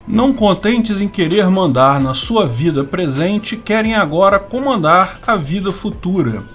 Não contentes em querer mandar na sua vida presente, querem agora comandar a vida futura.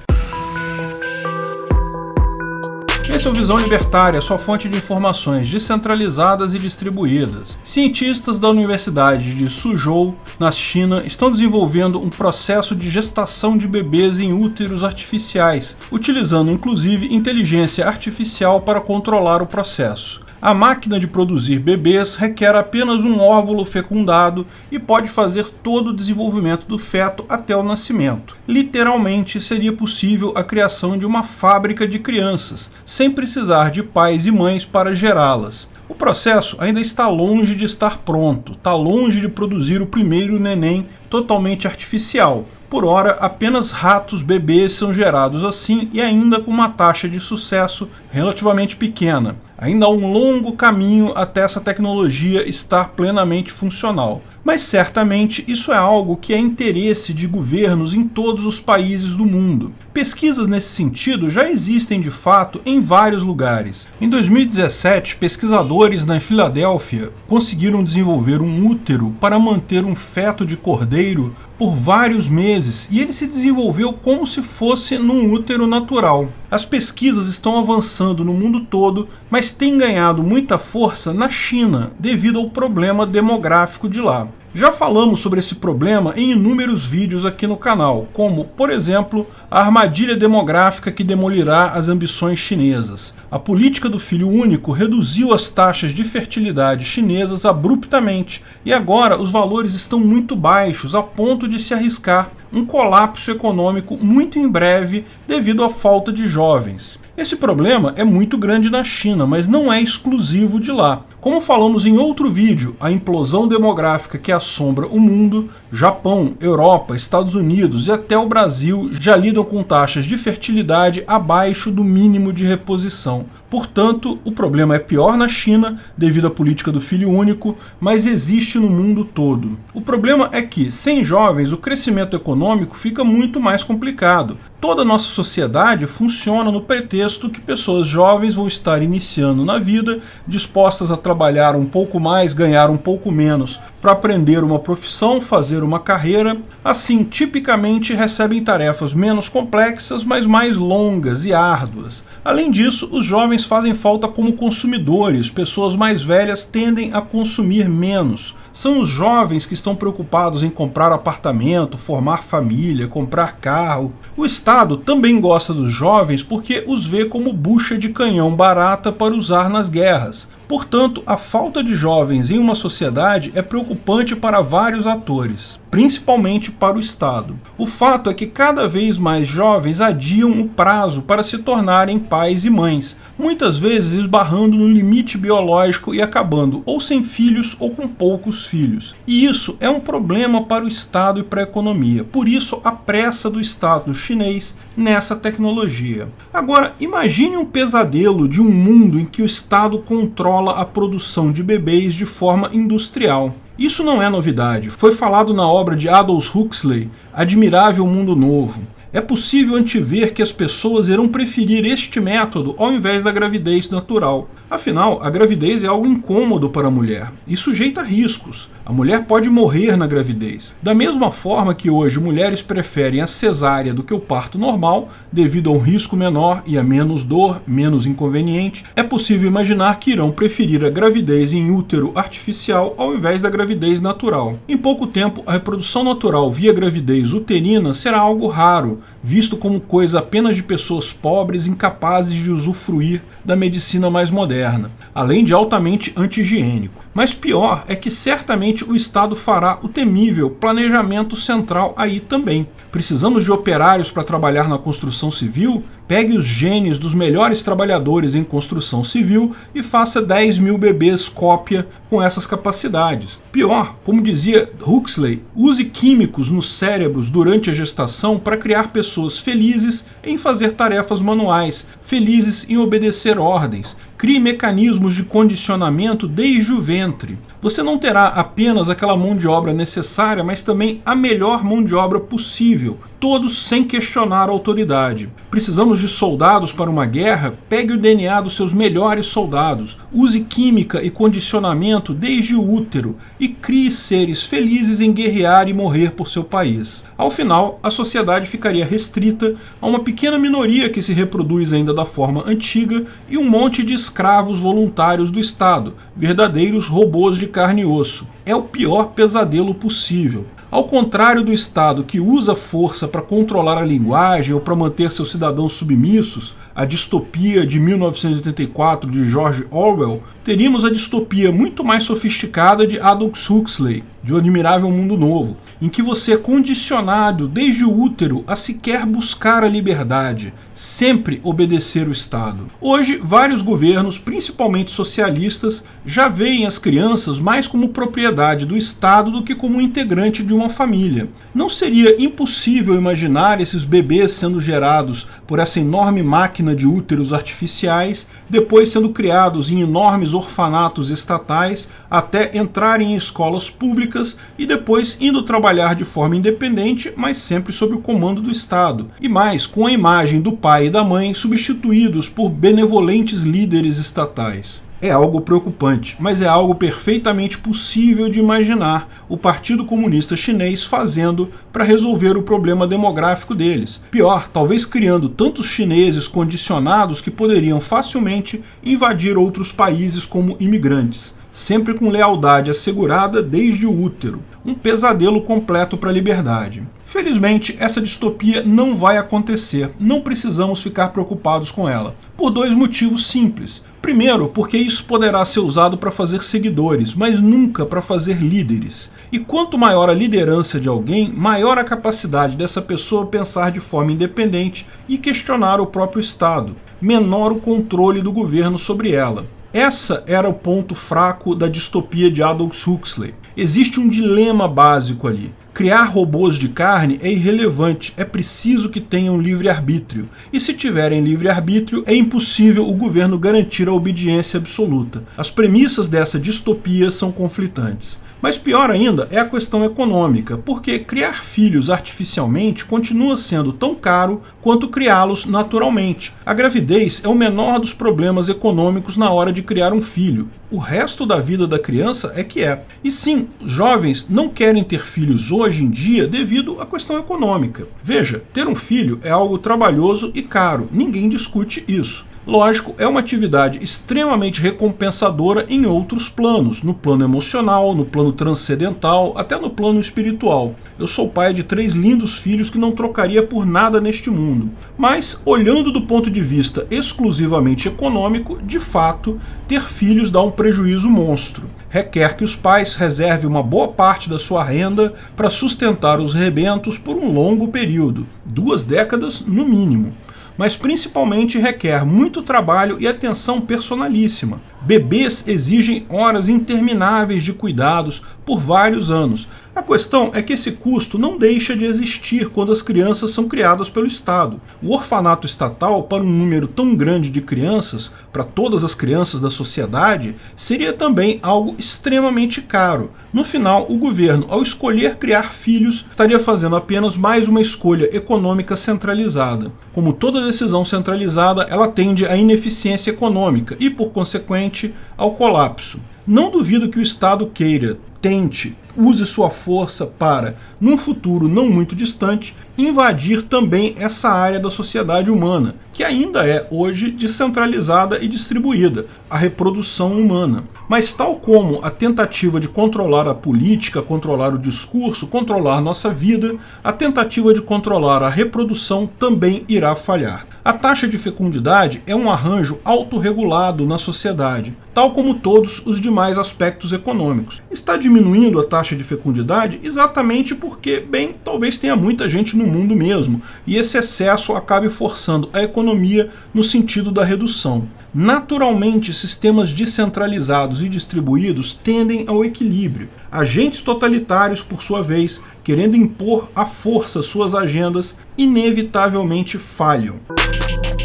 Esse é o Visão Libertária, sua fonte de informações descentralizadas e distribuídas. Cientistas da Universidade de Suzhou, na China, estão desenvolvendo um processo de gestação de bebês em úteros artificiais, utilizando inclusive inteligência artificial para controlar o processo. A máquina de produzir bebês requer apenas um óvulo fecundado e pode fazer todo o desenvolvimento do feto até o nascimento. Literalmente, seria possível a criação de uma fábrica de crianças, sem precisar de pais e mães para gerá-las. O processo ainda está longe de estar pronto, está longe de produzir o primeiro neném totalmente artificial. Por ora, apenas ratos bebês são gerados assim e ainda com uma taxa de sucesso relativamente pequena. Ainda há um longo caminho até essa tecnologia estar plenamente funcional. Mas certamente isso é algo que é interesse de governos em todos os países do mundo. Pesquisas nesse sentido já existem de fato em vários lugares. Em 2017, pesquisadores na Filadélfia conseguiram desenvolver um útero para manter um feto de cordeiro por vários meses e ele se desenvolveu como se fosse num útero natural. As pesquisas estão avançando no mundo todo, mas têm ganhado muita força na China devido ao problema demográfico de lá. Já falamos sobre esse problema em inúmeros vídeos aqui no canal, como, por exemplo, a armadilha demográfica que demolirá as ambições chinesas. A política do filho único reduziu as taxas de fertilidade chinesas abruptamente e agora os valores estão muito baixos, a ponto de se arriscar um colapso econômico muito em breve devido à falta de jovens. Esse problema é muito grande na China, mas não é exclusivo de lá. Como falamos em outro vídeo, a implosão demográfica que assombra o mundo, Japão, Europa, Estados Unidos e até o Brasil já lidam com taxas de fertilidade abaixo do mínimo de reposição. Portanto, o problema é pior na China, devido à política do filho único, mas existe no mundo todo. O problema é que, sem jovens, o crescimento econômico fica muito mais complicado. Toda a nossa sociedade funciona no pretexto que pessoas jovens vão estar iniciando na vida, dispostas a trabalhar um pouco mais, ganhar um pouco menos, para aprender uma profissão, fazer uma carreira. Assim, tipicamente recebem tarefas menos complexas, mas mais longas e árduas. Além disso, os jovens fazem falta como consumidores, pessoas mais velhas tendem a consumir menos. São os jovens que estão preocupados em comprar apartamento, formar família, comprar carro. O Estado também gosta dos jovens porque os vê como bucha de canhão barata para usar nas guerras. Portanto, a falta de jovens em uma sociedade é preocupante para vários atores, principalmente para o Estado. O fato é que cada vez mais jovens adiam o prazo para se tornarem pais e mães, muitas vezes esbarrando no limite biológico e acabando ou sem filhos ou com poucos filhos. E isso é um problema para o Estado e para a economia. Por isso, a pressa do Estado chinês nessa tecnologia. Agora, imagine um pesadelo de um mundo em que o Estado controla a produção de bebês de forma industrial. Isso não é novidade, foi falado na obra de Aldous Huxley, Admirável Mundo Novo. É possível antever que as pessoas irão preferir este método ao invés da gravidez natural. Afinal, a gravidez é algo incômodo para a mulher e sujeita a riscos. A mulher pode morrer na gravidez. Da mesma forma que hoje mulheres preferem a cesárea do que o parto normal, devido a um risco menor e a menos dor, menos inconveniente, é possível imaginar que irão preferir a gravidez em útero artificial ao invés da gravidez natural. Em pouco tempo, a reprodução natural via gravidez uterina será algo raro, visto como coisa apenas de pessoas pobres incapazes de usufruir da medicina mais moderna, além de altamente anti-higiênico. Mas pior é que certamente o Estado fará o temível planejamento central aí também. Precisamos de operários para trabalhar na construção civil? Pegue os genes dos melhores trabalhadores em construção civil e faça 10 mil bebês cópia com essas capacidades. Pior, como dizia Huxley, use químicos nos cérebros durante a gestação para criar pessoas felizes em fazer tarefas manuais, felizes em obedecer ordens. Crie mecanismos de condicionamento desde o ventre. Você não terá apenas aquela mão de obra necessária, mas também a melhor mão de obra possível, todos sem questionar a autoridade. Precisamos de soldados para uma guerra, pegue o DNA dos seus melhores soldados, use química e condicionamento desde o útero e crie seres felizes em guerrear e morrer por seu país. Ao final, a sociedade ficaria restrita a uma pequena minoria que se reproduz ainda da forma antiga e um monte de escravos voluntários do Estado, verdadeiros robôs de carne e osso. É o pior pesadelo possível. Ao contrário do Estado que usa força para controlar a linguagem ou para manter seus cidadãos submissos, a distopia de 1984 de George Orwell, teríamos a distopia muito mais sofisticada de Aldous Huxley, de O Admirável Mundo Novo, em que você é condicionado desde o útero a sequer buscar a liberdade, sempre obedecer o Estado. Hoje, vários governos, principalmente socialistas, já veem as crianças mais como propriedade do Estado do que como integrante de uma família. Não seria impossível imaginar esses bebês sendo gerados por essa enorme máquina de úteros artificiais, depois sendo criados em enormes orfanatos estatais, até entrarem em escolas públicas e depois indo trabalhar de forma independente, mas sempre sob o comando do Estado. E mais, com a imagem do pai e da mãe substituídos por benevolentes líderes estatais. É algo preocupante, mas é algo perfeitamente possível de imaginar o Partido Comunista Chinês fazendo para resolver o problema demográfico deles. Pior, talvez criando tantos chineses condicionados que poderiam facilmente invadir outros países como imigrantes, sempre com lealdade assegurada desde o útero. Um pesadelo completo para a liberdade. Felizmente, essa distopia não vai acontecer, não precisamos ficar preocupados com ela, por dois motivos simples. Primeiro, porque isso poderá ser usado para fazer seguidores, mas nunca para fazer líderes. E quanto maior a liderança de alguém, maior a capacidade dessa pessoa pensar de forma independente e questionar o próprio Estado, menor o controle do governo sobre ela. Essa era o ponto fraco da distopia de Aldous Huxley. Existe um dilema básico ali. Criar robôs de carne é irrelevante, é preciso que tenham livre-arbítrio. E se tiverem livre-arbítrio, é impossível o governo garantir a obediência absoluta. As premissas dessa distopia são conflitantes. Mas pior ainda é a questão econômica, porque criar filhos artificialmente continua sendo tão caro quanto criá-los naturalmente. A gravidez é o menor dos problemas econômicos na hora de criar um filho. O resto da vida da criança é que é. E sim, jovens não querem ter filhos hoje em dia devido à questão econômica. Veja, ter um filho é algo trabalhoso e caro, ninguém discute isso. Lógico, é uma atividade extremamente recompensadora em outros planos, no plano emocional, no plano transcendental, até no plano espiritual. Eu sou pai de 3 lindos filhos que não trocaria por nada neste mundo. Mas, olhando do ponto de vista exclusivamente econômico, de fato, ter filhos dá um prejuízo monstro. Requer que os pais reservem uma boa parte da sua renda para sustentar os rebentos por um longo período, 2 décadas no mínimo. Mas principalmente requer muito trabalho e atenção personalíssima. Bebês exigem horas intermináveis de cuidados por vários anos. A questão é que esse custo não deixa de existir quando as crianças são criadas pelo Estado. O orfanato estatal, para um número tão grande de crianças, para todas as crianças da sociedade, seria também algo extremamente caro. No final, o governo, ao escolher criar filhos, estaria fazendo apenas mais uma escolha econômica centralizada. Como toda decisão centralizada, ela tende à ineficiência econômica e, por consequente, ao colapso. Não duvido que o Estado queira, tente, use sua força para, num futuro não muito distante, invadir também essa área da sociedade humana, que ainda é hoje descentralizada e distribuída, a reprodução humana. Mas tal como a tentativa de controlar a política, controlar o discurso, controlar nossa vida, a tentativa de controlar a reprodução também irá falhar. A taxa de fecundidade é um arranjo autorregulado na sociedade, tal como todos os demais aspectos econômicos. Está diminuindo a taxa de fecundidade exatamente porque, bem, talvez tenha muita gente no mundo mesmo, e esse excesso acabe forçando a economia no sentido da redução. Naturalmente, sistemas descentralizados e distribuídos tendem ao equilíbrio. Agentes totalitários, por sua vez, querendo impor à força suas agendas, inevitavelmente falham.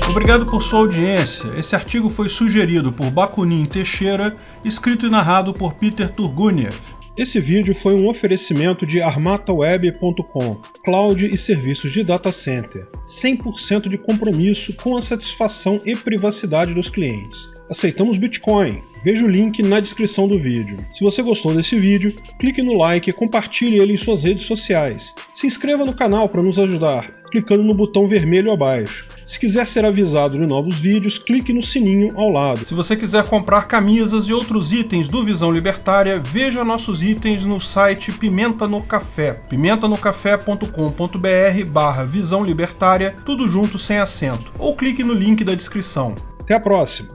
Obrigado por sua audiência. Esse artigo foi sugerido por Bakunin Teixeira, escrito e narrado por Peter Turguniev. Esse vídeo foi um oferecimento de armataweb.com, cloud e serviços de data center, 100% de compromisso com a satisfação e privacidade dos clientes. Aceitamos Bitcoin, veja o link na descrição do vídeo. Se você gostou desse vídeo, clique no like e compartilhe ele em suas redes sociais. Se inscreva no canal para nos ajudar, clicando no botão vermelho abaixo. Se quiser ser avisado de novos vídeos, clique no sininho ao lado. Se você quiser comprar camisas e outros itens do Visão Libertária, veja nossos itens no site Pimenta no Café, pimentanocafé.com.br/Visão Libertária, tudo junto sem acento, ou clique no link da descrição. Até a próxima!